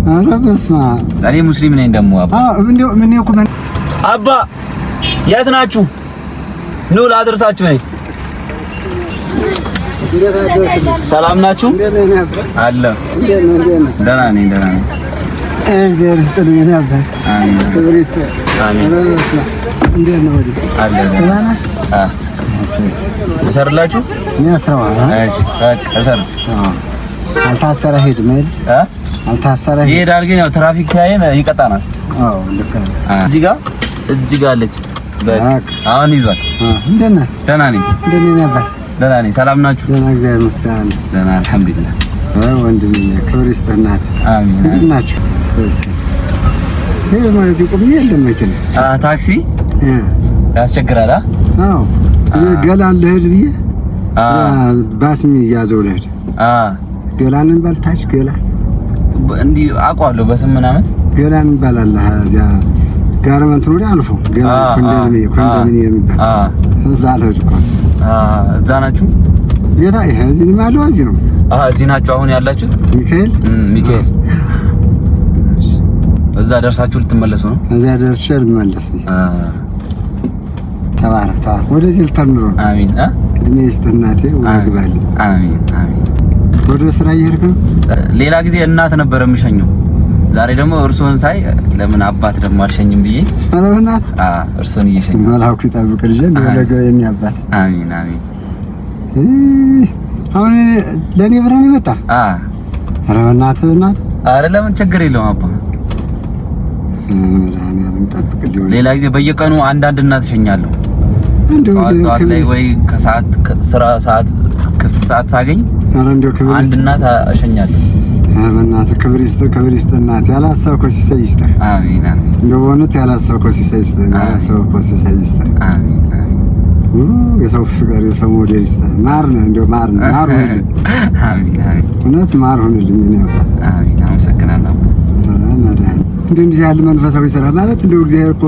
ኧረ በስመ አብ እኔ ሙስሊም ነኝ ደግሞ አባ እንደው ምን እኮ አባ የት ናችሁ? ኑ ላድርሳችሁ ነኝ። ሰላም ናችሁ? አለ ደህና ነኝ። እሰርላችሁ አልታሰረ ሄድ ማለት አልታሰረ ይሄዳል። ግን ያው ትራፊክ ሲያየን ይቀጣናል። አዎ ልክ ነው። እዚህ ጋር አለች። አሁን ይዟል። እንደና ደህና ነኝ። ደህና ነኝ። ሰላም ናችሁ? ደህና እግዚአብሔር ይመስገን። ደህና አልሐምዱሊላህ። ወንድሜ ክብር ይስጥናት። አሚን። እንዴት ናችሁ? ይሄ ማለት ይቆም የለም መኪና ታክሲ ያስቸግራል። አዎ ገላን ልሄድ ብዬ ባስሚ ያዘው ልሄድ ገላንን ባልታች ገላን እንዲህ አውቀዋለሁ በስም ምናምን ገላን ይባላል። እዚያ ጋርመንት ነው አልፎ ገላን ኮንዶሚኒየም የሚባል እዛ ልሄድ እኮ እዛ ናችሁ? ቤታ ይሄ እዚህ ማለት እዚህ ነው። እዚህ ናችሁ አሁን ያላችሁት? ሚካኤል እዛ ደርሳችሁ ልትመለሱ ነው? እዛ ደርሼ ልመለስ። ተባረክ ወደዚህ ልተምሮ። አሚን። እድሜ ይስጥናቴ ወግባልኝ። አሚን። ወደ ስራ እየሄድክ ነው? ሌላ ጊዜ እናት ነበር የምሸኘው። ዛሬ ደግሞ እርሶን ሳይ ለምን አባት ደግሞ አልሸኝም ብዬ ኧረ እናት እርሶን እየሸኘ መላኩ ይጠብቅልኝ ወለገ የኔ አባት። አሚን። አሁን ለኔ ብለን ይመጣ ኧረ እናት ኧረ ለምን ችግር የለውም አባ። ሌላ ጊዜ በየቀኑ አንዳንድ እናት እሸኛለሁ። ጠዋት ላይ ወይ ከሰዓት ስራ ሰዓት ክፍት ሰዓት ሳገኝ አንድ እናት እሸኛለሁ። በእናትህ ክብር ይስጥ እናት። ያላሰብከው ሲሳይ ይስጥህ። አሚን። እንደው በእውነት ያላሰብከው ሲሳይ ይስጥህ። ያላሰብከው ሲሳይ ይስጥህ። አሚን። የሰው ፍቅር የሰው ሞዴል ይስጥህ። ማር ነው እንደው ማር ሁንልኝ። አሚን። እውነት ማር ሁንልኝ። እኔ አባት አሚን። አመሰግናለሁ። እንደዚህ ያለ መንፈሳዊ ስራ ማለት እንደው እግዚአብሔር እኮ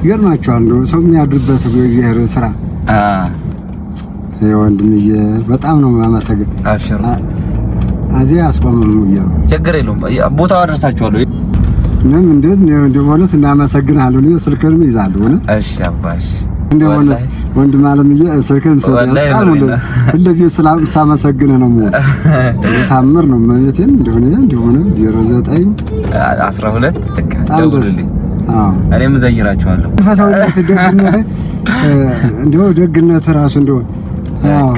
ይገርማችኋል። እንደው ሰው የሚያድርበት እግዚአብሔር ስራ ወንድምዬ በጣም ነው የማመሰግን። አብሽሩ። እዚህ አስቆመም ነው ችግር የለውም። ቦታው አደርሳችኋለሁ። ምንም እንደው ማለት እናመሰግናለሁ። እኔ ስልክህን ይዛለሁ። እሺ አባሽ እንደው ወንድም አለምዬ ስልክህን ሰጣጣው እንደዚህ ሳመሰግንህ ነው ሞት ታምር ነው ማለቴን እንደሆነ 09 12 ደውልልኝ። እኔም ዘይራችኋለሁ። ፈሳውነት ደግነት እንደው ደግነት ራሱ እንደው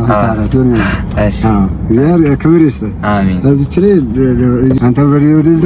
አሳራት ነው። እሺ እግዚአብሔር ክብር ይስጥ። አሜን። እዚህ አንተ ወደዚህ